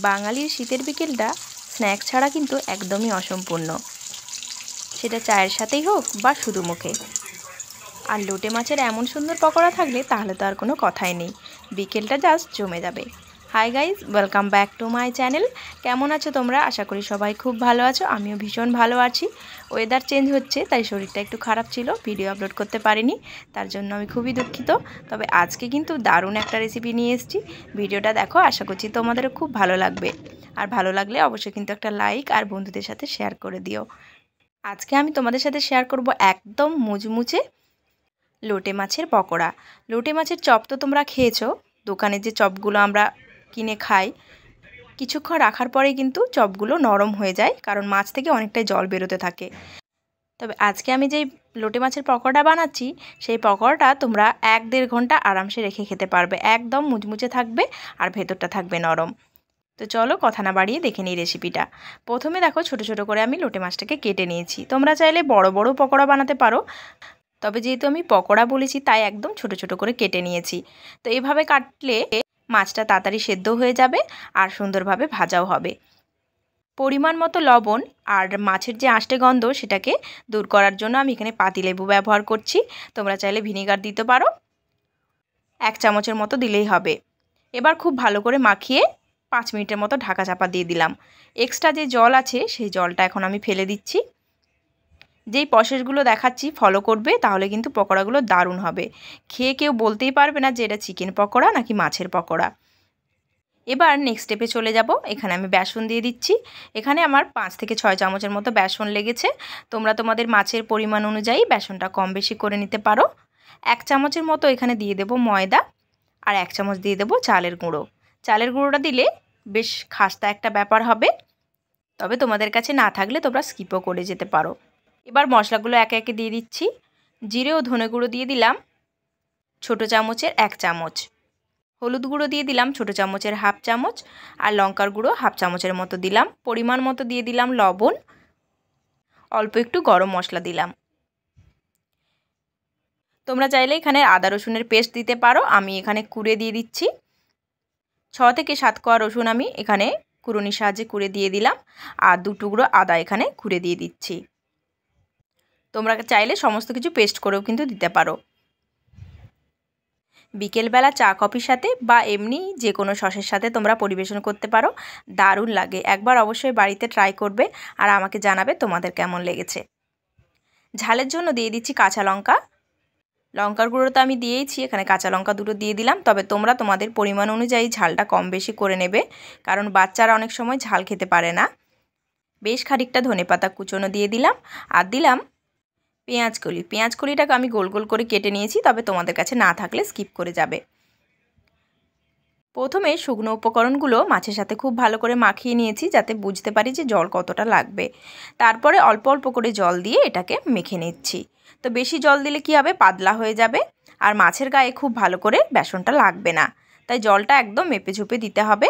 বাঙালির শীতের বিকেলটা স্ন্যাক্স ছাড়া কিন্তু একদমই অসম্পূর্ণ, সেটা চায়ের সাথেই হোক বা শুধু মুখে। আর লোটে মাছের এমন সুন্দর পকোড়া থাকলে তাহলে তো আর কোনো কথাই নেই, বিকেলটা জাস্ট জমে যাবে। Hi guys, welcome back to my channel. কেমন আছো তোমরা? আশা করি সবাই খুব ভালো আছো, আমিও ভীষণ ভালো আছি। ওয়েদার চেঞ্জ হচ্ছে তাই শরীরটা একটু খারাপ ছিল, ভিডিও আপলোড করতে পারিনি, তার জন্য আমি খুবই দুঃখিত। তবে আজকে কিন্তু দারুণ একটা রেসিপি নিয়ে এসেছি, ভিডিওটা দেখো, আশা করছি তোমাদেরও খুব ভালো লাগবে। আর ভালো লাগলে অবশ্যই কিন্তু একটা লাইক আর বন্ধুদের সাথে শেয়ার করে দিও। আজকে আমি তোমাদের সাথে শেয়ার করব একদম মুচমুচে লোটে মাছের পকোড়া। লোটে মাছের চপ তো তোমরা খেয়েছো, দোকানে যে চপগুলো আমরা কিনে খাই, কিছুক্ষণ রাখার পরেই কিন্তু চপগুলো নরম হয়ে যায়, কারণ মাছ থেকে অনেকটাই জল বেরোতে থাকে। তবে আজকে আমি যেই লোটে মাছের পকোড়া বানাচ্ছি, সেই পকোড়াটা তোমরা 1-1.5 ঘন্টা আরামসে রেখে খেতে পারবে, একদম মুচমুচে থাকবে আর ভেতরটা থাকবে নরম। তো চলো কথা না বাড়িয়ে দেখে নিই রেসিপিটা। প্রথমে দেখো, ছোট ছোট করে আমি লোটে মাছটাকে কেটে নিয়েছি। তোমরা চাইলে বড় বড় পকোড়া বানাতে পারো, তবে যেহেতু আমি পকোড়া বলেছি তাই একদম ছোট ছোট করে কেটে নিয়েছি। তো এইভাবে কাটলে মাছটা তাড়াতাড়ি সেদ্ধ হয়ে যাবে আর সুন্দরভাবে ভাজাও হবে। পরিমাণ মতো লবণ আর মাছের যে আঁশটে গন্ধ সেটাকে দূর করার জন্য আমি এখানে পাতিলেবু ব্যবহার করছি। তোমরা চাইলে ভিনেগার দিতে পারো, 1 চামচের মতো দিলেই হবে। এবার খুব ভালো করে মাখিয়ে 5 মিনিটের মতো ঢাকা চাপা দিয়ে দিলাম। এক্সট্রা যে জল আছে সেই জলটা এখন আমি ফেলে দিচ্ছি। যেই প্রসেসগুলো দেখাচ্ছি ফলো করবে, তাহলে কিন্তু পকোড়াগুলো দারুণ হবে। খেয়ে কেউ বলতেই পারবে না যে এটা চিকেন পকোড়া নাকি মাছের পকোড়া। এবার নেক্সট স্টেপে চলে যাব। এখানে আমি বেসন দিয়ে দিচ্ছি। এখানে আমার 5 থেকে 6 চামচের মতো বেসন লেগেছে। তোমরা তোমাদের মাছের পরিমাণ অনুযায়ী বেসনটা কম বেশি করে নিতে পারো। 1 চামচের মতো এখানে দিয়ে দেব ময়দা, আর 1 চামচ দিয়ে দেব চালের গুঁড়ো। চালের গুঁড়োটা দিলে বেশ খাস্তা একটা ব্যাপার হবে, তবে তোমাদের কাছে না থাকলে তোমরা স্কিপও করে যেতে পারো। এবার মশলাগুলো একে একে দিয়ে দিচ্ছি। জিরে ও ধনে গুঁড়ো দিয়ে দিলাম ছোটো চামচের 1 চামচ, হলুদ গুঁড়ো দিয়ে দিলাম ছোটো চামচের 1/2 চামচ, আর লঙ্কার গুঁড়ো 1/2 চামচের মতো দিলাম। পরিমাণ মতো দিয়ে দিলাম লবণ, অল্প একটু গরম মশলা দিলাম। তোমরা চাইলে এখানে আদা রসুনের পেস্ট দিতে পারো, আমি এখানে কুড়ে দিয়ে দিচ্ছি। 6 থেকে 7 কোয়া রসুন আমি এখানে কুড়ুনির সাহায্যে কুড়ে দিয়ে দিলাম, আর 2 টুকরো আদা এখানে কুড়ে দিয়ে দিচ্ছি। তোমরা চাইলে সমস্ত কিছু পেস্ট করেও কিন্তু দিতে পারো। বিকেলবেলা চা কফির সাথে বা এমনি যে কোনো সসের সাথে তোমরা পরিবেশন করতে পারো, দারুণ লাগে। একবার অবশ্যই বাড়িতে ট্রাই করবে আর আমাকে জানাবে তোমাদের কেমন লেগেছে। ঝালের জন্য দিয়ে দিচ্ছি কাঁচা লঙ্কা। লঙ্কার গুঁড়ো তো আমি দিয়েইছি, এখানে কাঁচা লঙ্কা 2টো দিয়ে দিলাম। তবে তোমরা তোমাদের পরিমাণ অনুযায়ী ঝালটা কম বেশি করে নেবে, কারণ বাচ্চারা অনেক সময় ঝাল খেতে পারে না। বেশ খানিকটা ধনেপাতা কুচোনো দিয়ে দিলাম, আর দিলাম পেঁয়াজকলি। পেঁয়াজকলিটাকে আমি গোল গোল করে কেটে নিয়েছি, তবে তোমাদের কাছে না থাকলে স্কিপ করে যাবে। প্রথমে শুকনো উপকরণগুলো মাছের সাথে খুব ভালো করে মাখিয়ে নিয়েছি, যাতে বুঝতে পারি যে জল কতটা লাগবে। তারপরে অল্প অল্প করে জল দিয়ে এটাকে মেখে নিচ্ছি। তো বেশি জল দিলে কি হবে, পাতলা হয়ে যাবে আর মাছের গায়ে খুব ভালো করে বেসনটা লাগবে না, তাই জলটা একদম মেপে ঝুপে দিতে হবে।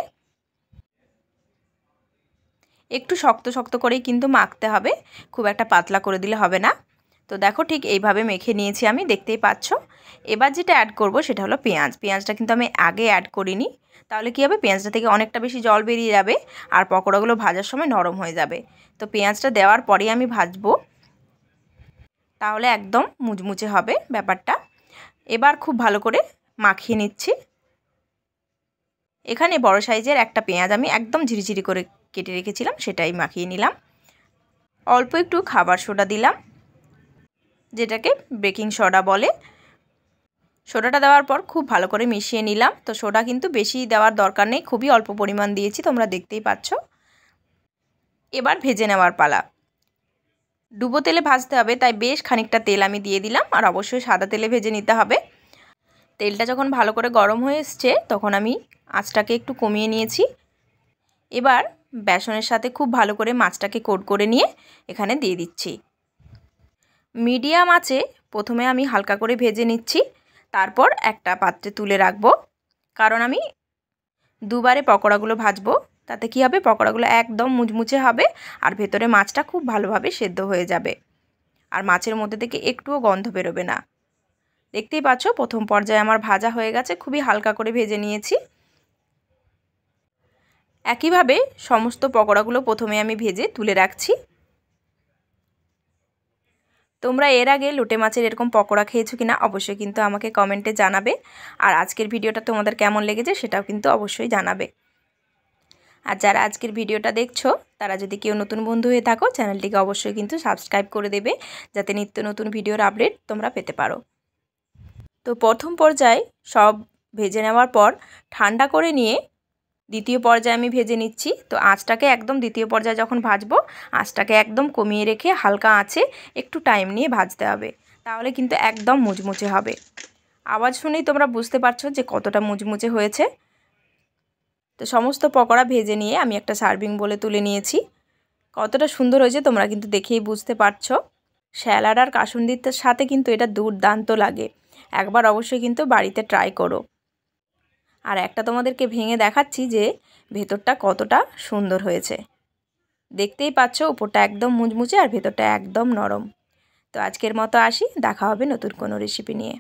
একটু শক্ত শক্ত করেই কিন্তু মাখতে হবে, খুব একটা পাতলা করে দিলে হবে না। তো দেখো, ঠিক এইভাবে মেখে নিয়েছি আমি, দেখতেই পাচ্ছ। এবার যেটা অ্যাড করব সেটা হলো পেঁয়াজ। পেঁয়াজটা কিন্তু আমি আগে অ্যাড করিনি, তাহলে কী হবে, পেঁয়াজটা থেকে অনেকটা বেশি জল বেরিয়ে যাবে আর পকোড়াগুলো ভাজার সময় নরম হয়ে যাবে। তো পেঁয়াজটা দেওয়ার পরেই আমি ভাজবো, তাহলে একদম মুচমুচে হবে ব্যাপারটা। এবার খুব ভালো করে মাখিয়ে নিচ্ছি। এখানে বড় সাইজের একটা পেঁয়াজ আমি একদম ঝিরিঝিরি করে কেটে রেখেছিলাম, সেটাই মাখিয়ে নিলাম। অল্প একটু খাবার সোডা দিলাম, যেটাকে বেকিং সোডা বলে। সোডাটা দেওয়ার পর খুব ভালো করে মিশিয়ে নিলাম। তো সোডা কিন্তু বেশি দেওয়ার দরকার নেই, খুবই অল্প পরিমাণ দিয়েছি, তোমরা দেখতেই পাচ্ছ। এবার ভেজে নেওয়ার পালা। ডুবো তেলে ভাজতে হবে, তাই বেশ খানিকটা তেল আমি দিয়ে দিলাম, আর অবশ্যই সাদা তেলে ভেজে নিতে হবে। তেলটা যখন ভালো করে গরম হয়ে এসছে, তখন আমি আঁচটাকে একটু কমিয়ে নিয়েছি। এবার বেসনের সাথে খুব ভালো করে মাছটাকে কোট করে নিয়ে এখানে দিয়ে দিচ্ছি। মিডিয়াম আঁচে প্রথমে আমি হালকা করে ভেজে নিচ্ছি, তারপর একটা পাত্রে তুলে রাখবো, কারণ আমি দুবারে পকোড়াগুলো ভাজবো। তাতে কি হবে, পকোড়াগুলো একদম মুচমুচে হবে আর ভেতরে মাছটা খুব ভালোভাবে সেদ্ধ হয়ে যাবে, আর মাছের মধ্যে থেকে একটুও গন্ধ বেরোবে না। দেখতেই পাচ্ছ, প্রথম পর্যায়ে আমার ভাজা হয়ে গেছে, খুবই হালকা করে ভেজে নিয়েছি। একইভাবে সমস্ত পকোড়াগুলো প্রথমে আমি ভেজে তুলে রাখছি। তোমরা এর আগে লোটে মাছের এরকম পকোড়া খেয়েছো কিনা অবশ্যই কিন্তু আমাকে কমেন্টে জানাবে। আর আজকের ভিডিওটা তোমাদের কেমন লেগেছে সেটাও কিন্তু অবশ্যই জানাবে। আর যারা আজকের ভিডিওটা দেখছো তারা যদি কেউ নতুন বন্ধু হয়ে থাকো চ্যানেলটিকে অবশ্যই কিন্তু সাবস্ক্রাইব করে দেবে, যাতে নিত্য নতুন ভিডিওর আপডেট তোমরা পেতে পারো। তো প্রথম পর্যায়ে সব ভেজে নেওয়ার পর ঠান্ডা করে নিয়ে দ্বিতীয় পর্যায়ে আমি ভেজে নিচ্ছি। তো আঁচটাকে একদম দ্বিতীয় পর্যায়ে যখন ভাজবো আঁচটাকে একদম কমিয়ে রেখে হালকা আঁচে একটু টাইম নিয়ে ভাজতে হবে, তাহলে কিন্তু একদম মুচমুচে হবে। আওয়াজ শুনেই তোমরা বুঝতে পারছো যে কতটা মুচমুচে হয়েছে। তো সমস্ত পকোড়া ভেজে নিয়ে আমি একটা সার্ভিং বলে তুলে নিয়েছি। কতটা সুন্দর হয়েছে তোমরা কিন্তু দেখেই বুঝতে পারছো। স্যালাড আর কাসুন্দির সাথে কিন্তু এটা দুর্দান্ত লাগে। একবার অবশ্যই কিন্তু বাড়িতে ট্রাই করো। আর একটা তোমাদেরকে ভেঙে দেখাচ্ছি যে ভেতরটা কতটা সুন্দর হয়েছে। দেখতেই পাচ্ছ উপরটা একদম মুচমুচে আর ভেতরটা একদম নরম। তো আজকের মতো আসি, দেখা হবে নতুন কোনো রেসিপি নিয়ে।